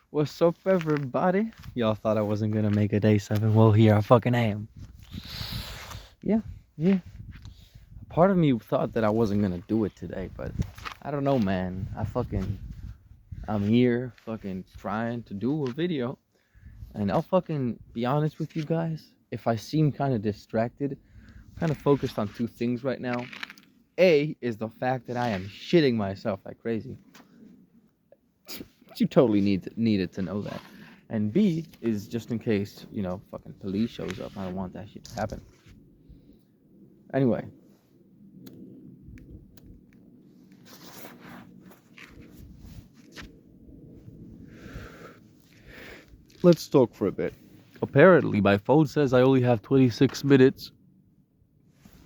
What's up, everybody? Y'all thought I wasn't gonna make a day 7. Well, here I fucking am. Yeah, yeah. Part of me thought that I wasn't gonna do it today, but I don't know, man. I'm here fucking trying to do a video. And I'll fucking be honest with you guys. If I seem kind of distracted, kind of focused on two things right now. A is the fact that I am shitting myself like crazy. You totally needed to know that. And B is just in case, fucking police shows up. I don't want that shit to happen. Anyway. Let's talk for a bit. Apparently, my phone says I only have 26 minutes.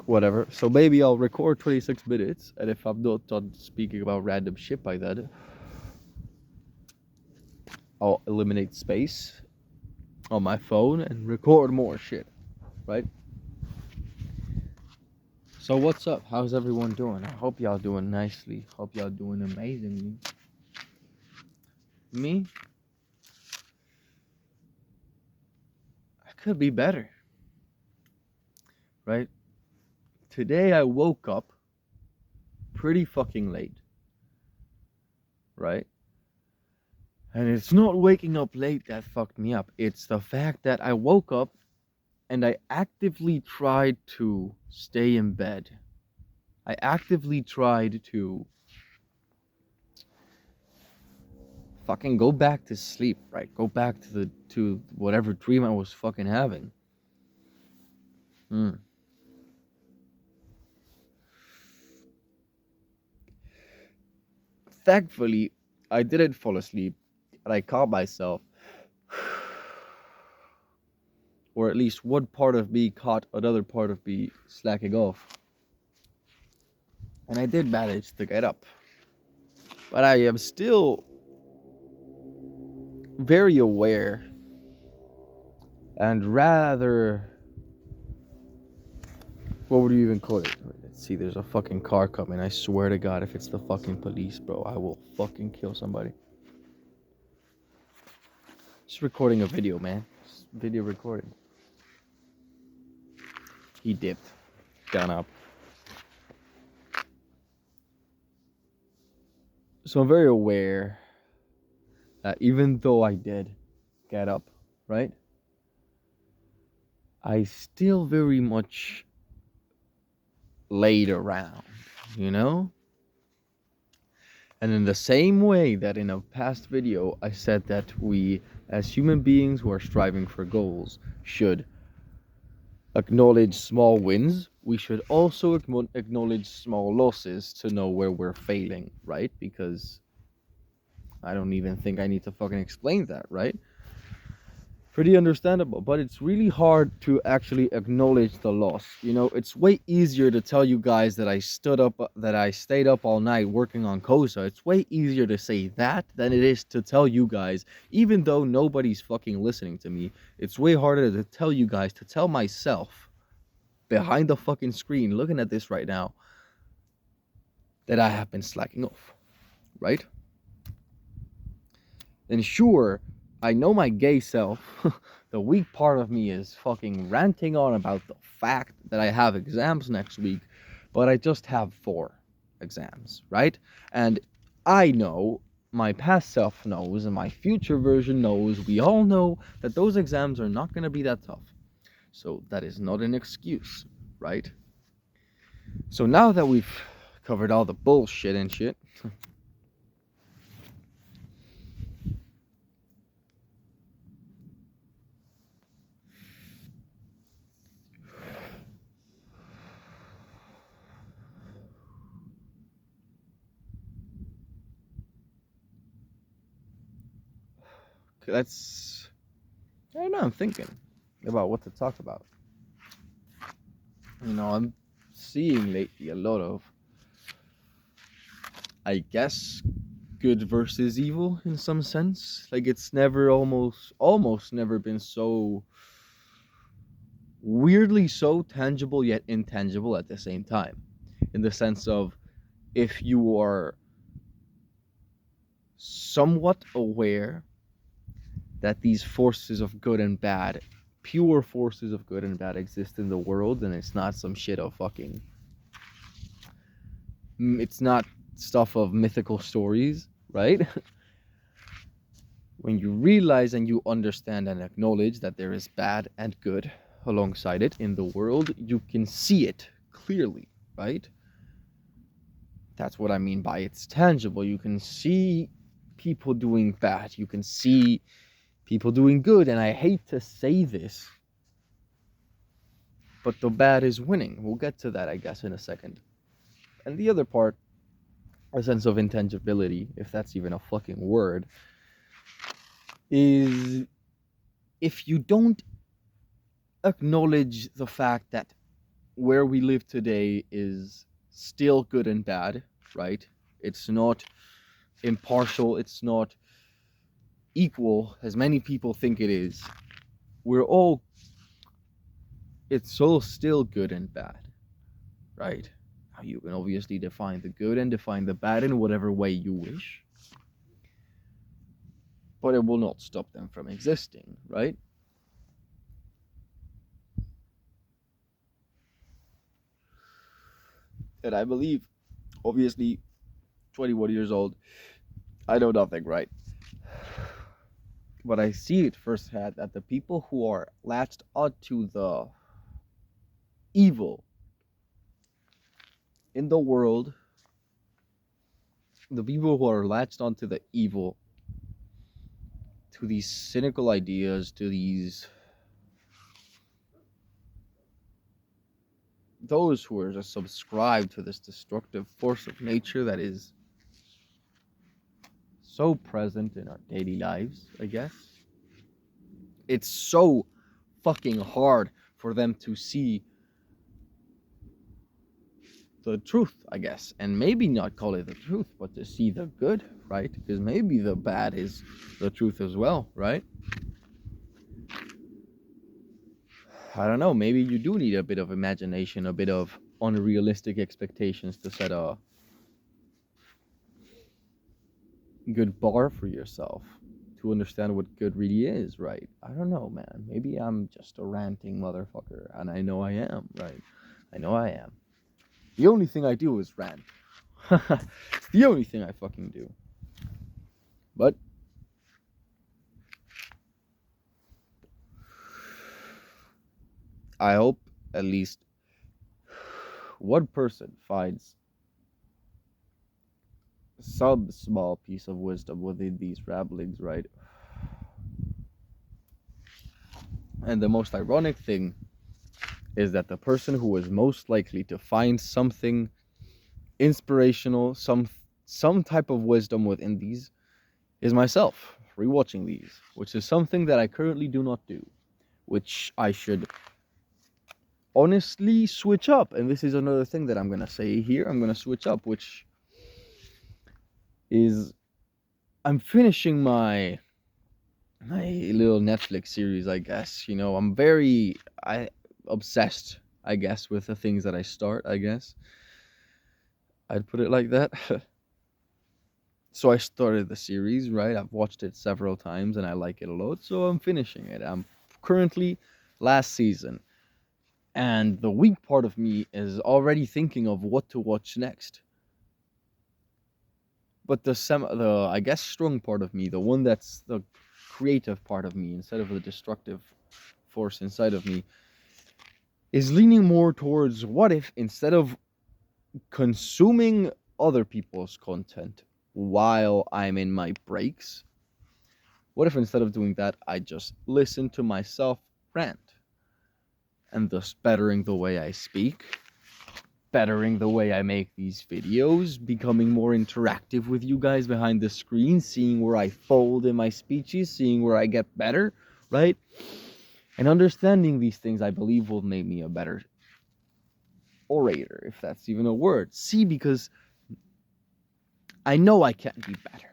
Whatever. So maybe I'll record 26 minutes. And if I'm not done speaking about random shit by then, I'll eliminate space on my phone and record more shit. Right? So what's up? How's everyone doing? I hope y'all doing nicely. Hope y'all doing amazingly. Me? I could be better. Right? Today I woke up pretty fucking late. Right? And it's not waking up late that fucked me up. It's the fact that I woke up and I actively tried to stay in bed. I actively tried to fucking go back to sleep, right? Go back to whatever dream I was fucking having. Thankfully, I didn't fall asleep, and I caught myself, or at least one part of me caught another part of me slacking off. And I did manage to get up. But I am still very aware and rather, what would you even call it? Let's see, there's a fucking car coming. I swear to God, if it's the fucking police, bro, I will fucking kill somebody. Just recording a video, man. Just video recording. He dipped. Gone up. So I'm very aware that even though I did get up, right? I still very much laid around, you know? And in the same way that in a past video I said that we, as human beings who are striving for goals, should acknowledge small wins, we should also acknowledge small losses to know where we're failing, right? Because I don't even think I need to fucking explain that, right? Pretty understandable, but it's really hard to actually acknowledge the loss. It's way easier to tell you guys that I stayed up all night working on Kosa. It's way easier to say that than it is to tell you guys, even though nobody's fucking listening to me. It's way harder to tell you guys, to tell myself behind the fucking screen looking at this right now that I have been slacking off, right? And sure, I know my gay self, the weak part of me is fucking ranting on about the fact that I have exams next week, but I just have 4 exams, right? And I know, my past self knows, and my future version knows, we all know that those exams are not going to be that tough. So that is not an excuse, right? So now that we've covered all the bullshit and shit, I don't know, I'm thinking about what to talk about. I'm seeing lately a lot of, I guess, good versus evil in some sense. Like, it's never almost never been so weirdly so tangible yet intangible at the same time. In the sense of, if you are somewhat aware that these forces of good and bad, pure forces of good and bad, exist in the world, and it's not some shit of fucking. It's not stuff of mythical stories, right? When you realize and you understand and acknowledge that there is bad and good alongside it in the world, you can see it clearly, right? That's what I mean by it's tangible. You can see people doing bad, you can see people doing good, and I hate to say this, but the bad is winning. We'll get to that, I guess, in a second. And the other part, a sense of intangibility, if that's even a fucking word, is if you don't acknowledge the fact that where we live today is still good and bad, right? It's not impartial, it's not equal as many people think it is. It's all still good and bad, right? Now you can obviously define the good and define the bad in whatever way you wish, but it will not stop them from existing, right? And I believe, obviously, 21 years old, I know nothing, right? But I see it firsthand that the people who are latched onto the evil in the world, the people who are latched onto the evil, to these cynical ideas, to those who are just subscribed to this destructive force of nature that is so present in our daily lives, I guess. It's so fucking hard for them to see the truth, I guess, and maybe not call it the truth, but to see the good, right? Because maybe the bad is the truth as well, right? I don't know, maybe you do need a bit of imagination, a bit of unrealistic expectations to set a good bar for yourself to understand what good really is, right? I don't know, man. Maybe I'm just a ranting motherfucker, and I know I am, right? I know I am. The only thing I do is rant. It's the only thing I fucking do. But I hope at least one person finds some small piece of wisdom within these ramblings, right? And the most ironic thing is that the person who is most likely to find something inspirational, some type of wisdom within these is myself, rewatching these, which is something that I currently do not do, which I should honestly switch up. And this is another thing that I'm going to say here. I'm going to switch up, which is I'm finishing my little Netflix series, I guess. You know, I'm very obsessed, I guess, with the things that I start, I guess. I'd put it like that. So I started the series, right? I've watched it several times and I like it a lot, so I'm finishing it. I'm currently last season. And the weak part of me is already thinking of what to watch next. But the I guess strong part of me, the one that's the creative part of me instead of the destructive force inside of me, is leaning more towards what if instead of consuming other people's content while I'm in my breaks, what if instead of doing that, I just listen to myself rant, and thus bettering the way I speak, bettering the way I make these videos, becoming more interactive with you guys behind the screen, seeing where I fold in my speeches, seeing where I get better, right? And understanding these things, I believe, will make me a better orator, if that's even a word. See, because I know I can be better.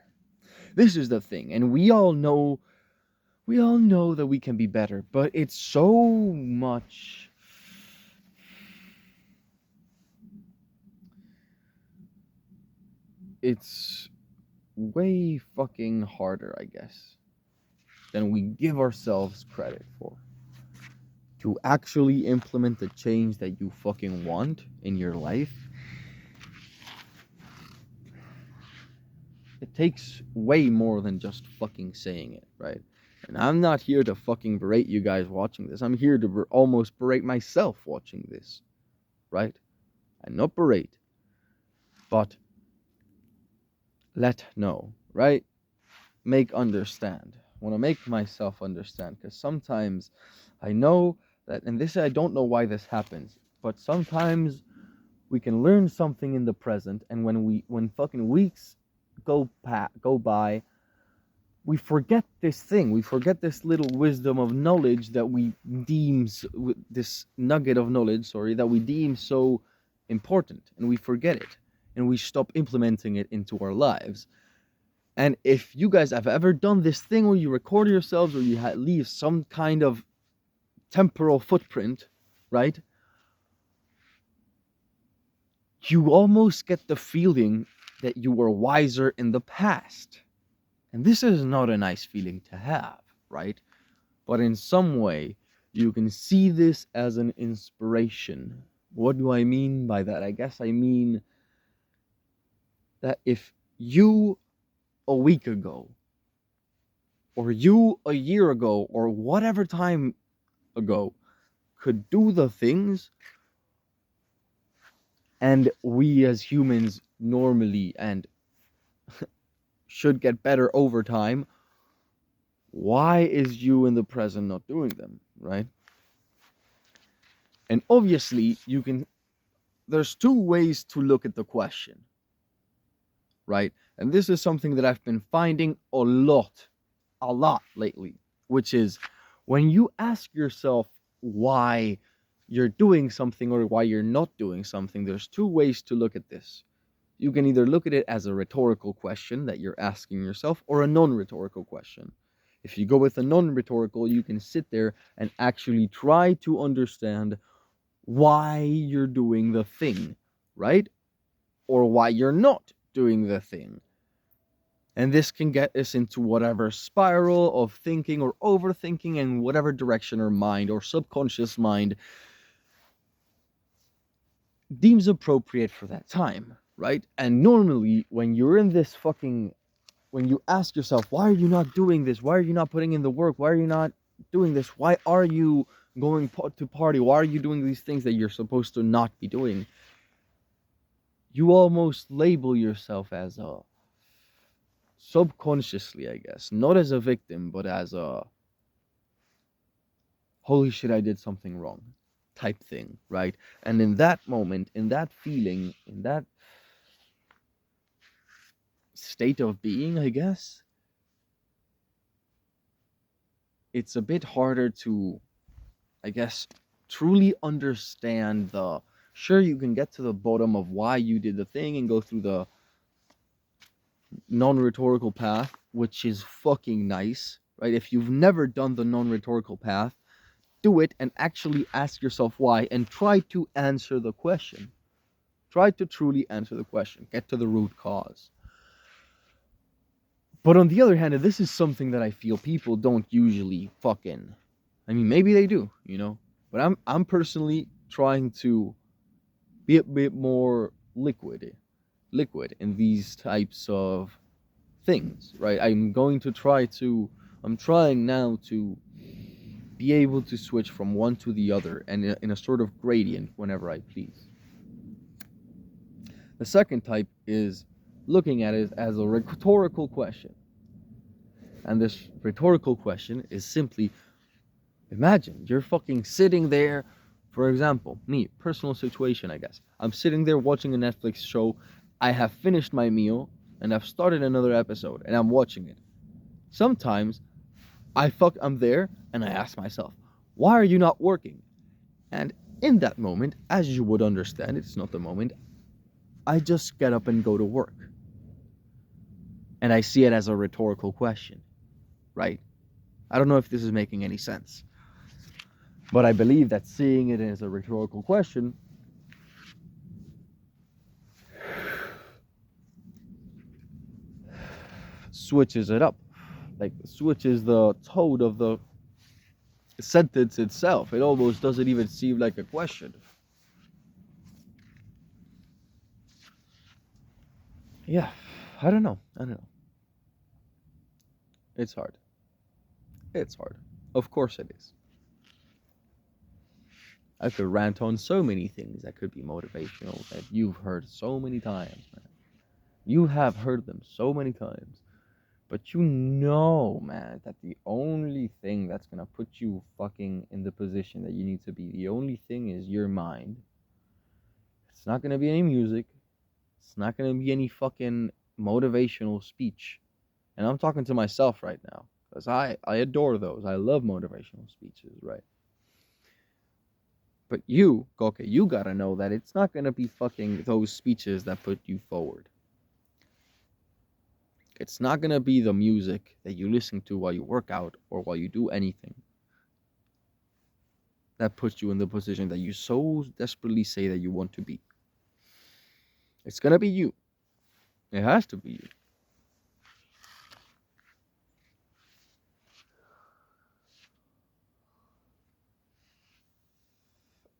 This is the thing, and we all know that we can be better, but it's so much. It's way fucking harder, I guess. than we give ourselves credit for. To actually implement the change that you fucking want in your life, it takes way more than just fucking saying it, right? And I'm not here to fucking berate you guys watching this. I'm here to almost berate myself watching this, right? And not berate, but let know, right? Make understand. I want to make myself understand, because sometimes I know that, and this, I don't know why this happens, but sometimes we can learn something in the present, and when fucking weeks go by, we forget this thing. We forget this little wisdom of knowledge that we deem, this nugget of knowledge, sorry, that we deem so important, and we forget it, and we stop implementing it into our lives. And if you guys have ever done this thing where you record yourselves, or you leave some kind of temporal footprint, right? You almost get the feeling that you were wiser in the past. And this is not a nice feeling to have, right? But in some way, you can see this as an inspiration. What do I mean by that? I guess I mean that if you a week ago, or you a year ago, or whatever time ago, could do the things, and we as humans normally and should get better over time, why is you in the present not doing them, right? And obviously, there's two ways to look at the question, right? And this is something that I've been finding a lot lately, which is when you ask yourself why you're doing something or why you're not doing something, there's two ways to look at this. You can either look at it as a rhetorical question that you're asking yourself, or a non-rhetorical question. If you go with a non-rhetorical, you can sit there and actually try to understand why you're doing the thing, right? Or why you're not doing the thing. And this can get us into whatever spiral of thinking or overthinking, in whatever direction our mind or subconscious mind deems appropriate for that time, right? And normally, when you're in this fucking, when you ask yourself, why are you not doing this? Why are you not putting in the work? Why are you not doing this? Why are you going to party? Why are you doing these things that you're supposed to not be doing? You almost label yourself as a, subconsciously, I guess, not as a victim, but as a, holy shit, I did something wrong type thing, right? And in that moment, in that feeling, in that state of being, I guess, it's a bit harder to, I guess, truly understand the, sure, you can get to the bottom of why you did the thing and go through the non-rhetorical path, which is fucking nice, right? If you've never done the non-rhetorical path, do it and actually ask yourself why, and try to answer the question. Try to truly answer the question. Get to the root cause. But on the other hand, and this is something that I feel people don't usually fucking, I mean, maybe they do, but I'm personally trying to be a bit more liquid in these types of things, right? I'm trying now to be able to switch from one to the other, and in a sort of gradient whenever I please. The second type is looking at it as a rhetorical question. And this rhetorical question is simply, imagine you're fucking sitting there, for example, me, personal situation, I guess. I'm sitting there watching a Netflix show, I have finished my meal, and I've started another episode, and I'm watching it. Sometimes, I'm there, and I ask myself, why are you not working? And in that moment, as you would understand, it's not the moment, I just get up and go to work. And I see it as a rhetorical question, right? I don't know if this is making any sense. But I believe that seeing it as a rhetorical question switches it up, like switches the tone of the sentence itself. It almost doesn't even seem like a question. Yeah, I don't know. I don't know. It's hard. It's hard. Of course it is. I could rant on so many things that could be motivational that you've heard so many times, man. You have heard them so many times. But you know, man, that the only thing that's gonna put you fucking in the position that you need to be, the only thing is your mind. It's not gonna be any music. It's not gonna be any fucking motivational speech. And I'm talking to myself right now. Because I adore those. I love motivational speeches, right? But you, Koke, you gotta know that it's not gonna be fucking those speeches that put you forward. It's not gonna be the music that you listen to while you work out or while you do anything that puts you in the position that you so desperately say that you want to be. It's gonna be you. It has to be you.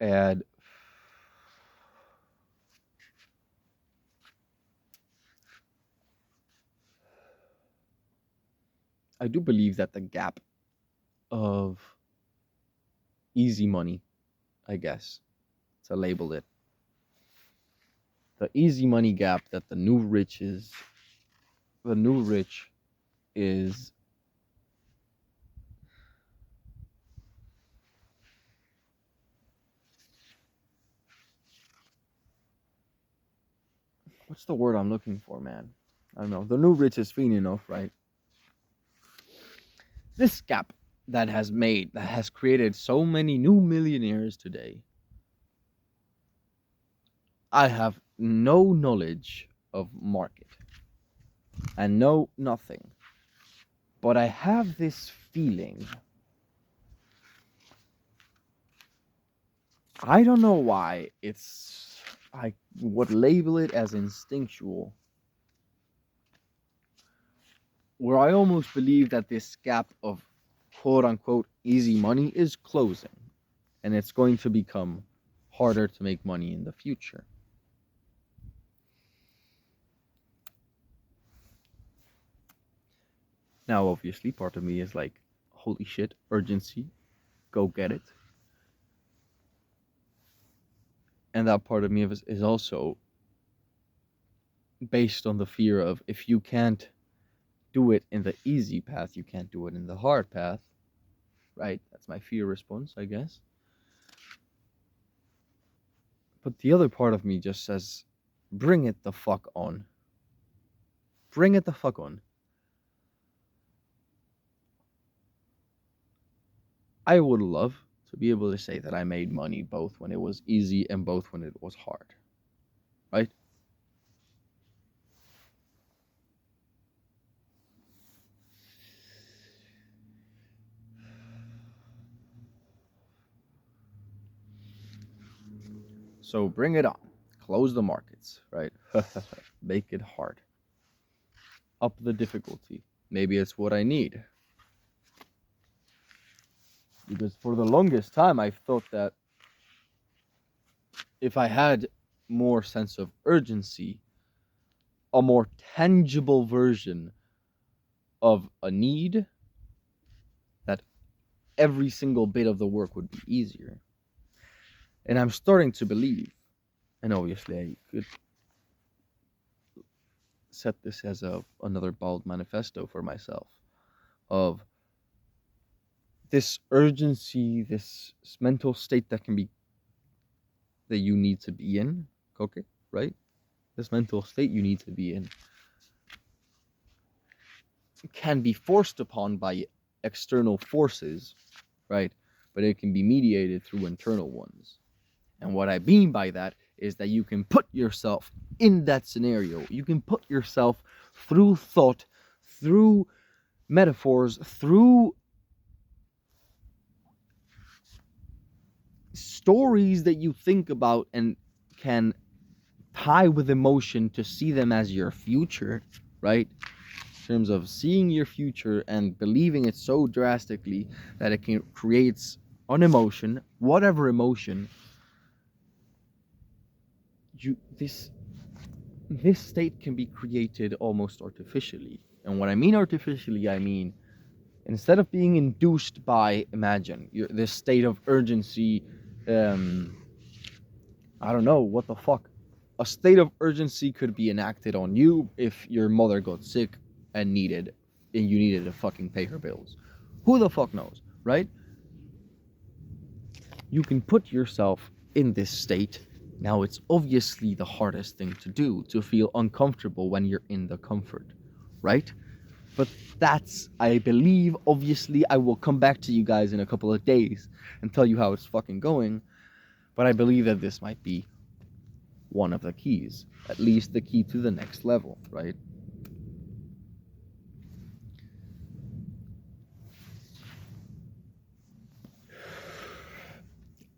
And I do believe that the gap of easy money, I guess, to label it, the easy money gap that the new rich is what's the word I'm looking for, man? I don't know. The new rich is fiend enough, right? This gap that has created so many new millionaires today. I have no knowledge of market and know nothing. But I have this feeling. I don't know why I would label it as instinctual, where I almost believe that this gap of quote unquote easy money is closing and it's going to become harder to make money in the future. Now, obviously, part of me is like, holy shit, urgency, go get it. And that part of me is also based on the fear of if you can't do it in the easy path, you can't do it in the hard path, right? That's my fear response, I guess. But the other part of me just says, bring it the fuck on. Bring it the fuck on. I would love to be able to say that I made money both when it was easy and both when it was hard, right? So bring it on. Close the markets, right? Make it hard. Up the difficulty. Maybe it's what I need. Because for the longest time, I've thought that if I had more sense of urgency, a more tangible version of a need, that every single bit of the work would be easier. And I'm starting to believe, and obviously I could set this as another bold manifesto for myself, of this urgency, this mental state that you need to be in, okay, right? This mental state you need to be in can be forced upon by external forces, right? But it can be mediated through internal ones. And what I mean by that is that you can put yourself in that scenario. You can put yourself through thought, through metaphors, through stories that you think about and can tie with emotion to see them as your future, right? terms of seeing your future and believing it so drastically that it creates an emotion, whatever emotion, this state can be created almost artificially. And what I mean artificially, I mean instead of being induced by, imagine this state of urgency, um, I don't know what the fuck. A state of urgency could be enacted on you if your mother got sick and you needed to fucking pay her bills. Who the fuck knows, right? You can put yourself in this state. Now, it's obviously the hardest thing to do, to feel uncomfortable when you're in the comfort, right? But that's, I believe, obviously, I will come back to you guys in a couple of days and tell you how it's fucking going. But I believe that this might be one of the keys, at least the key to the next level, right?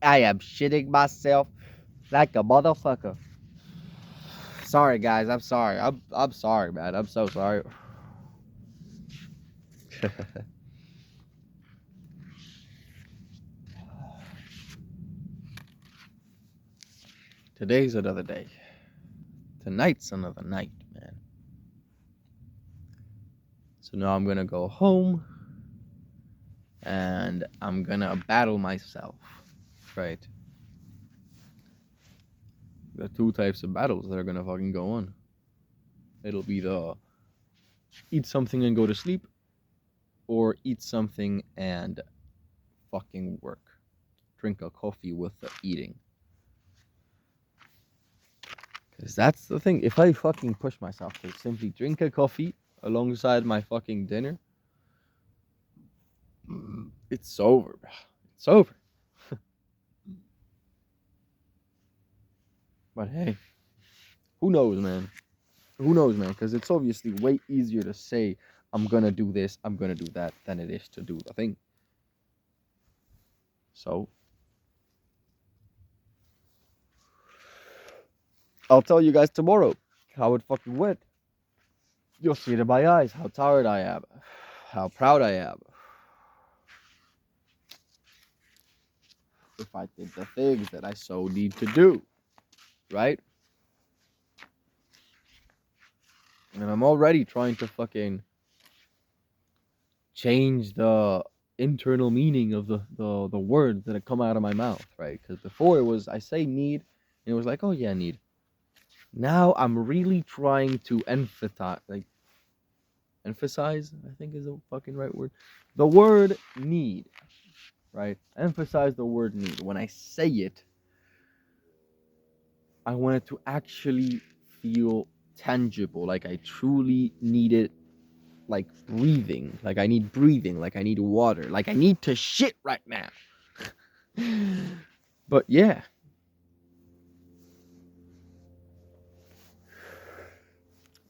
I am shitting myself like a motherfucker. Sorry, guys. I'm sorry. I'm sorry, man. I'm so sorry. Today's another day. Tonight's another night, man. So now I'm gonna go home and I'm gonna battle myself, right? There are two types of battles that are gonna fucking go on. It'll be the eat something and go to sleep, or eat something and fucking work. Drink a coffee with the eating. Because that's the thing. If I fucking push myself to simply drink a coffee alongside my fucking dinner, it's over, bro. It's over. But hey, who knows, man? Who knows, man? Because it's obviously way easier to say, I'm gonna do this, I'm gonna do that, than it is to do the thing. So, I'll tell you guys tomorrow how it fucking went. You'll see it in my eyes, how tired I am, how proud I am. If I did the things that I so need to do, right? And I'm already trying to fucking change the internal meaning of the words that come out of my mouth, right? Because before it was, I say need, and it was like, oh yeah, need. Now I'm really trying to emphasize, I think is the fucking right word. The word need, right? Emphasize the word need. When I say it, I want it to actually feel tangible, like I truly need it, like breathing, like I need breathing, like I need water, like I need to shit right now. But yeah.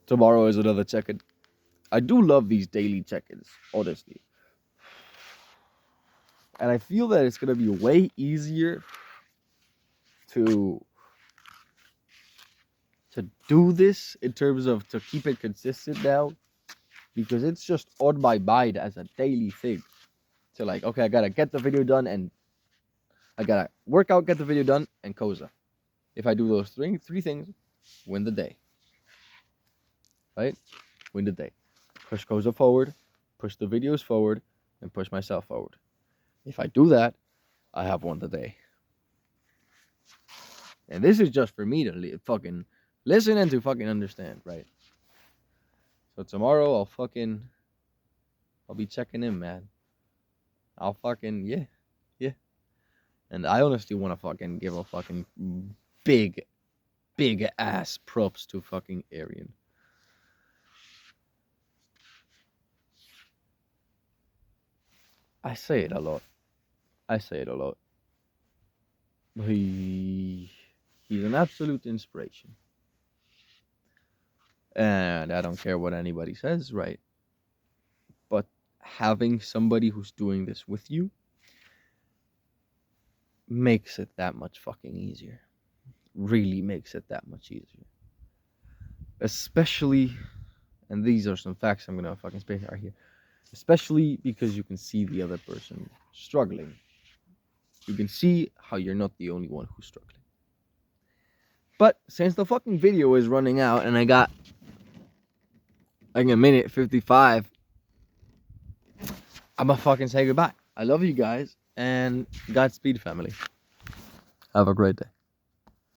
Tomorrow is another check-in. I do love these daily check-ins, honestly. And I feel that it's gonna be way easier to do this in terms of to keep it consistent now, because it's just on my mind as a daily thing. So like, okay, I gotta get the video done and I gotta work out, get the video done, and Koza. If I do those three things, win the day. Right? Win the day. Push Koza forward, push the videos forward, and push myself forward. If I do that, I have won the day. And this is just for me to fucking listen and to fucking understand, right? So tomorrow I'll be checking in, man. I'll fucking, yeah. And I honestly want to fucking give a fucking big ass props to fucking Arian. I say it a lot. He's an absolute inspiration. And I don't care what anybody says, right? But having somebody who's doing this with you makes it that much fucking easier. Really makes it that much easier. Especially And these are some facts I'm gonna fucking spit right here. Especially because you can see the other person struggling. You can see how you're not the only one who's struggling. But since the fucking video is running out and I got like a minute 55, I'm gonna fucking say goodbye. I love you guys and Godspeed, family. Have a great day.